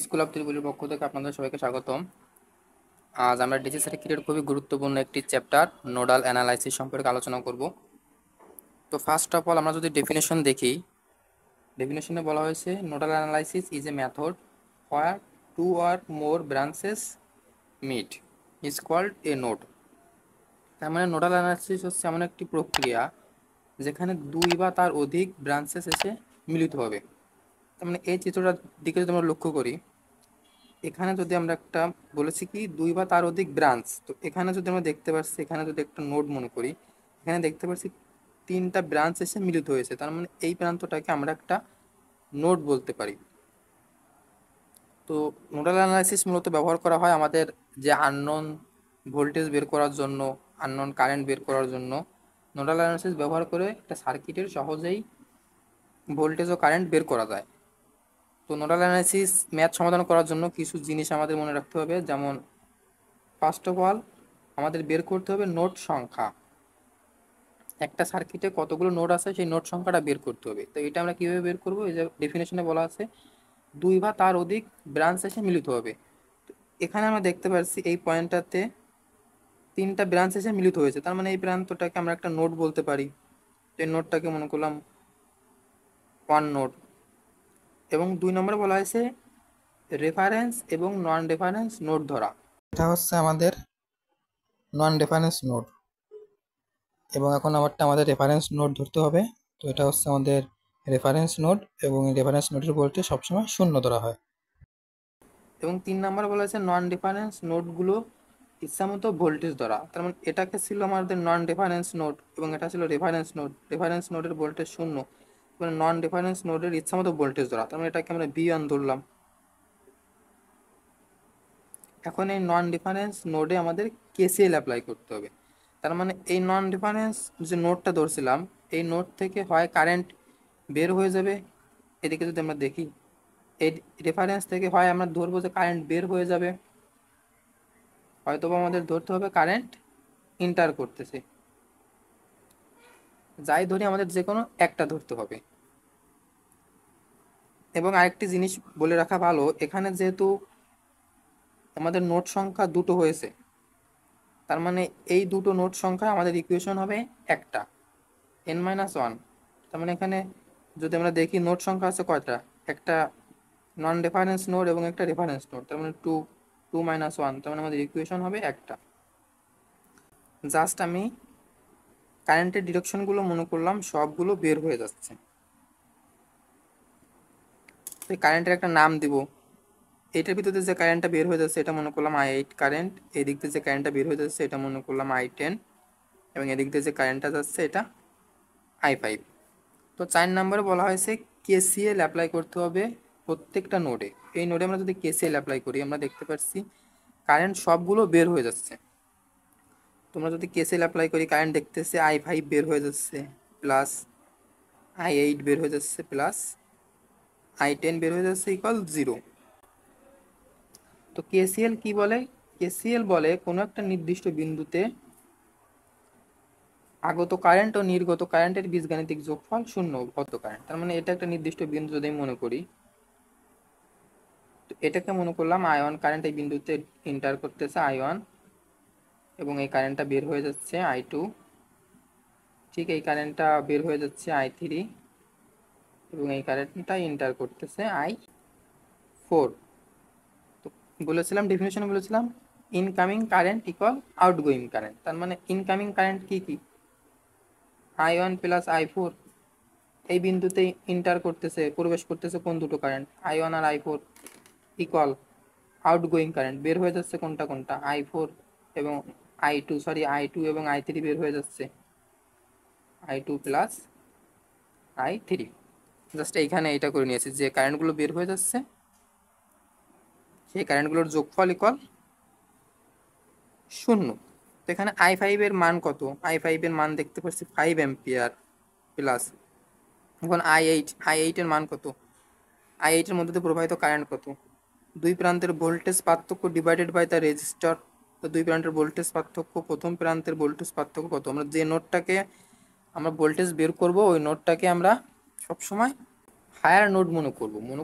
School of ত্রিপুলির পক্ষ থেকে আপনাদের সবাইকে স্বাগতম। আজ আমরা ডিসি সার্কিটের খুবই গুরুত্বপূর্ণ একটি চ্যাপ্টার নোডাল অ্যানালাইসিস সম্পর্কে আলোচনা করব। তো ফার্স্ট অফ অল আমরা যদি ডেফিনেশন দেখি, ডেফিনেশনে বলা হয়েছে nodal analysis is a method where two or more branches meet is called a node. তার মানে নোডাল অ্যানালাইসিস হচ্ছে এমন একটি প্রক্রিয়া যেখানে দুই বা তার অধিক ব্রাঞ্চেস এসে মিলিত হবে। তার মানে এই চিত্রটার দিকে যদি আমরা লক্ষ্য করি, এখানে যদি আমরা একটা বলেছি কি দুই বা তার অধিক ব্রাঞ্চ, তো এখানে যদি আমরা দেখতে পাচ্ছি, এখানে যদি একটা নোড মনে করি, এখানে দেখতে পাচ্ছি তিনটা ব্রাঞ্চ এসে মিলিত হয়েছে, তার মানে এই প্রান্তটাকে আমরা একটা নোড বলতে পারি। তো নোডাল অ্যানালাইসিস মূলত ব্যবহার করা হয় আমাদের যে আননোন ভোল্টেজ বের করার জন্য, আননোন কারেন্ট বের করার জন্য নোডাল অ্যানালাইসিস ব্যবহার করে একটা সার্কিটের সহজেই ভোল্টেজ ও কারেন্ট বের করা যায়। তো নোডাল অ্যানালাইসিস ম্যাথ সমাধান করার জন্য কিছু জিনিস আমাদের মনে রাখতে হবে, যেমন ফার্স্ট অফ অল আমাদের বের করতে হবে নোড সংখ্যা। একটা সার্কিটে কতগুলো নোড আছে সেই নোড সংখ্যাটা বের করতে হবে। তো এটা আমরা কিভাবে বের করব? এই যে ডেফিনেশনে বলা আছে দুই বা তার অধিক ব্রাঞ্চ এসে মিলিত হবে। তো এখানে আমরা দেখতে পাচ্ছি এই পয়েন্টটাতে তিনটা ব্রাঞ্চ এসে মিলিত হয়েছে, তার মানে এই প্রান্তটাকে আমরা একটা নোড বলতে পারি। তো এই নোডটাকে মনে করলাম ওয়ান নোড। এবং দুই নম্বরে বলা হয়েছে রেফারেন্স এবং নন রেফারেন্স নোড ধরা। এটা হচ্ছে আমাদের নন রেফারেন্স নোড, এবং এখন আমাদের রেফারেন্স নোড ধরতে হবে। তো এটা হচ্ছে আমাদের রেফারেন্স নোড, এবং এই রেফারেন্স নোডের ভোল্টেজ সবসময় শূন্য ধরা হয়। এবং 3 নাম্বার বলা হয়েছে নন রেফারেন্স নোডগুলো ইচ্ছামতো ভোল্টেজ ধরা। তার মানে এটাকে ছিল আমাদের নন রেফারেন্স নোড এবং এটা ছিল রেফারেন্স নোড। রেফারেন্স নোডের ভোল্টেজ শূন্য, মানে নন রেফারেন্স নোডের ইচ্ছামতো ভোল্টেজ ধরা, তার মানে এটাকে আমরা V1 ধরলাম। এখন এই নন রেফারেন্স নোডে আমাদের KCL অ্যাপ্লাই করতে হবে। তার মানে এই নন রেফারেন্স যে নোডটা ধরছিলাম, এই নোড থেকে হয় কারেন্ট বের হয়ে যাবে, এদিকে যদি আমরা দেখি এই রেফারেন্স থেকে হয় আমরা ধরবো যে কারেন্ট বের হয়ে যাবে, হয়তোবা আমাদের ধরতে হবে কারেন্ট ইন্টার করতেছে। যাই ধরি আমাদের যে কোনো একটা ধরতে হবে। এবং আরেকটি জিনিস বলে রাখা ভালো, এখানে যেহেতু আমাদের নোড সংখ্যা দুটো হয়েছে, তার মানে এই দুটো নোড সংখ্যা আমাদের ইকুয়েশন হবে একটা n-1। তার মানে এখানে যদি আমরা দেখি নোড সংখ্যা আছে কয়টা, একটা নন রেফারেন্স নোড এবং একটা রেফারেন্স নোড, তার মানে 2 তার মানে আমাদের ইকুয়েশন হবে একটা। জাস্ট আমি কারেন্টের ডিরেকশনগুলো মনে করলাম সবগুলো বের হয়ে যাচ্ছে, তো কারেন্টের একটা নাম দিব। এটার ভিতরে যে কারেন্টটা বের হয়ে যাচ্ছে এটা মনে করলাম I8 কারেন্ট, এদিক দিয়ে যে কারেন্টটা বের হয়ে যাচ্ছে এটা মনে করলাম I10, এবং এদিক দিয়ে যে কারেন্টটা যাচ্ছে এটা I5। তো 4 নম্বরে বলা হয়েছে KCL অ্যাপ্লাই করতে হবে প্রত্যেকটা নোডে। এই নোডে আমরা যদি KCL অ্যাপ্লাই করি, আমরা দেখতে পাচ্ছি কারেন্ট সবগুলো বের হয়ে যাচ্ছে। তোমরা যদি KCL অ্যাপ্লাই করি, কারেন্ট দেখতেছে I5 বের হয়ে যাচ্ছে, প্লাস I8 বের হয়ে যাচ্ছে, প্লাস I10 বের হয়ে যাচ্ছে, ইকুয়াল 0। তো KCL কি বলে? KCL বলে কোনো একটা নির্দিষ্ট বিন্দুতে আগত কারেন্ট ও নির্গত কারেন্টের বীজগাণিতিক যোগফল শূন্য অত কারেন্ট। তার মানে এটা একটা নির্দিষ্ট বিন্দু যদি মনে করি, তো এটাকে মনে করলাম I1 কারেন্ট এই বিন্দুতে এন্টার করতেছে I1, এবং এই কারেন্টটা বের হয়ে যাচ্ছে I2, ঠিক এই কারেন্টটা বের হয়ে যাচ্ছে I3, এবং এই কারেন্টটা এন্টার করতেছে I4। তো বলেছিলাম ডেফিনেশনে বলেছিলাম incoming current equal outgoing current. তার মানে ইনকামিং কারেন্ট কি কি, I1 প্লাস I4। এই বিন্দুতে ইন্টার করতেছে, প্রবেশ করতেছে কোন দুটো কারেন্ট, I1 আর I4, ইকুয়াল আউটগোয়িং কারেন্ট বের হয়ে যাচ্ছে কোনটা কোনটা, I4 এবং I2 এবং I3 বের হয়ে যাচ্ছে, I2 প্লাস I3। জাস্ট এইখানে এটা করে নিয়েছি যে কারেন্টগুলো বের হয়ে যাচ্ছে সেই কারেন্টগুলোর যোগফল ইকুয়াল শূন্য। তো এখানে I5 এর মান কত? I5 এর মান দেখতে পাচ্ছি 5 অ্যাম্পিয়ার, প্লাস এখন I8 এর মান কত? I8 এর মধ্যে প্রবাহিত কারেন্ট কত? দুই প্রান্তের ভোল্টেজ পার্থক্য ডিভাইডেড বাই দ্য রেজিস্টার। তো দুই প্রান্তের ভোল্টেজ পার্থক্য, প্রথম প্রান্তের ভোল্টেজ পার্থক্য কত? আমরা যে নোডটাকে আমরা ভোল্টেজ বের করব ওই নোডটাকে আমরা সবসময় হায়ার নোড মনে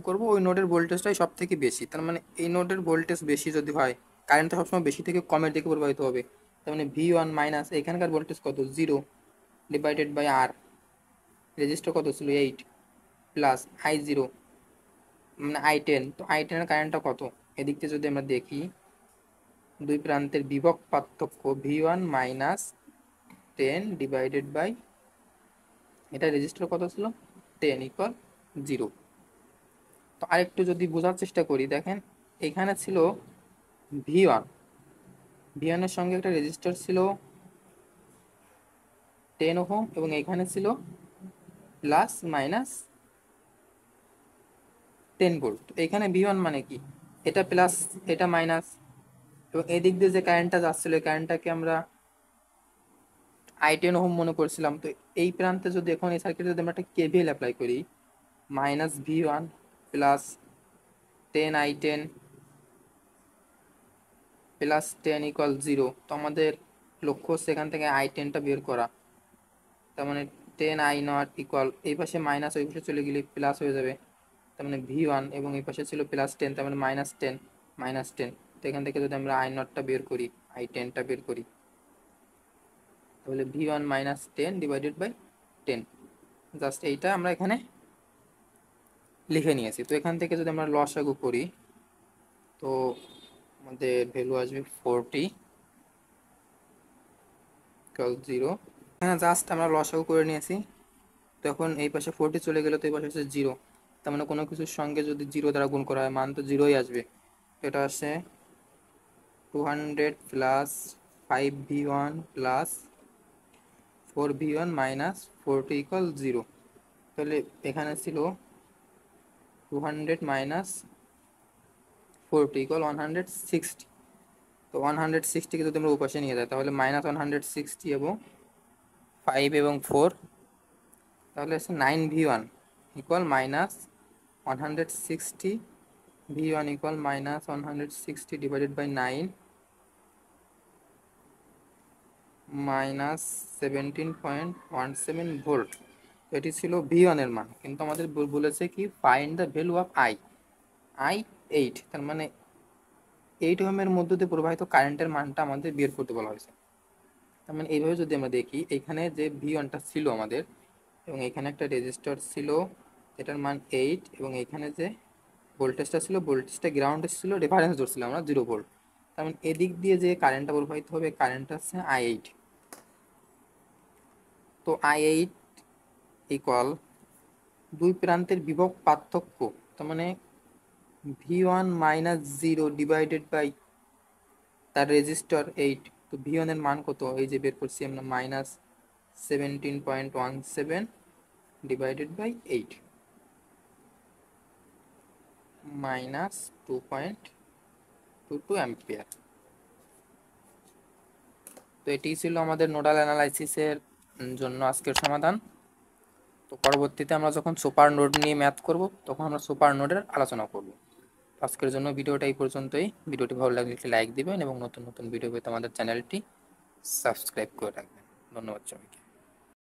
করব ওই নোডের ভোল্টেজটাই সব থেকে বেশি, তার মানে এই নোডের ভোল্টেজ বেশি যদি হয়, কারেন্টটা সবসময় বেশি থেকে কমের দিকে প্রবাহিত হবে। তার মানে V1 মাইনাস এখানকার ভোল্টেজ কত, 0 ডিভাইডেড বাই আর, রেজিস্টার কত ছিল 8, প্লাস I0 মানে I10, তো I10 এর কারেন্টটা কত, এদিক থেকে যদি আমরা দেখি দুই প্রান্তের বিভব পার্থক্য V1 মাইনাস 10 ডিভাইডেড বাই, এটা রেজিস্টার কত ছিল 10 ইকুয়াল 0। তো আরেকটু যদি বোঝার চেষ্টা করি, দেখেন এখানে ছিল V1, V1 এর সঙ্গে একটা রেজিস্টার ছিল 10 ওহম, এবং এখানে ছিল প্লাস মাইনাস 10 ভোল্ট। এখানে V1 মানে কি, এটা প্লাস এটা মাইনাস, এবং এদিক দিয়ে যে কারেন্টটা যাচ্ছিল এই কারেন্টটাকে আমরা I10 ওহম মনে করছিলাম। তো এই প্রান্তে যদি এখন এই সার্কিটে যদি আমরা একটা KVL অ্যাপ্লাই করি, minus V1 plus 10 I10 plus 10 equal 0, তো আমাদের লক্ষ্য হচ্ছে এখান থেকে I10টা বের করা। তার মানে 10I0 ইকুয়াল, এই পাশে মাইনাস ওই পাশে চলে গেলে প্লাস হয়ে যাবে, তার মানে V1, এবং এই পাশে ছিল প্লাস 10, তার মানে মাইনাস 10। তো এখান থেকে যদি আমরা I0টা বের করি, I10টা বের করি, তাহলে V1 minus 10 divided by 10, just এইটা আমরা এখানে লিখে নিয়েছি। তো এখান থেকে যদি আমরা লসাগু করি, তো আমাদের ভ্যালু আসবে 40 ইকুয়াল 0। হ্যাঁ, জাস্ট আমরা লসাগু করে নিয়েছি। তখন এই পাশে 40 চলে গেলে, তো এই পাশে হচ্ছে 0, তার মানে কোনো কিছুর সঙ্গে যদি 0 দ্বারা গুণ করা হয় মান তো 0ই আসবে। এটা আসে 200 plus 5V1 plus 4V1 minus 40 equal 0। তাহলে এখানে ছিল 200 মাইনাস 40 ইকুয়াল 160। তো 160কে যদি আমরা উপাশে নিয়ে যাই, তাহলে মাইনাস 160 এবং 5 এবং 4, তাহলে আছে 9V1 equal minus 160, V1 equal minus 160 divided by 9 minus 17.17 volt. এটি ছিল V1 এর মান, কিন্তু আমাদের বলেছে কি find the value of I 8, তার মানে 8 ওহমের মধ্য দিয়ে প্রবাহিত কারেন্টের মানটা আমাদের বের করতে বলা হয়েছে। তার মানে এইভাবে যদি আমরা দেখি, এখানে যে V1টা ছিল আমাদের, এবং এখানে একটা রেজিস্টার ছিল এটার মান 8, এবং এখানে যে ভোল্টেজটা ছিল, ভোল্টেজটা গ্রাউন্ডে ছিল, রেফারেন্স ধরছিলাম আমরা 0 ভোল্ট। তার মানে এদিক দিয়ে যে কারেন্টটা প্রবাহিত হবে, কারেন্টটা হচ্ছে I8। তো I8 ইকুয়াল দুই প্রান্তের বিভব পার্থক্য, তার মানে V1 মাইনাস 0 ডিভাইডেড বাই তার রেজিস্টার 8। তো V1 এর মান কত, এই যে বের করছি আমরা, minus 17.17 divided by 8, minus 2.22 ampere. তো এটি ছিল আমাদের নোডাল অ্যানালাইসিসের জন্য আজকের সমাধান। তো পরবর্তীতে আমরা যখন সুপার নোড নিয়ে ম্যাথ করব, তখন আমরা সুপার নোডের আলোচনা করব। আজকের জন্য ভিডিওটা এই পর্যন্তই। ভিডিওটি ভালো লাগলে একটি লাইক দিবেন, এবং নতুন নতুন ভিডিও পেতে আমাদের চ্যানেলটি সাবস্ক্রাইব করে রাখবেন। ধন্যবাদ সবাইকে।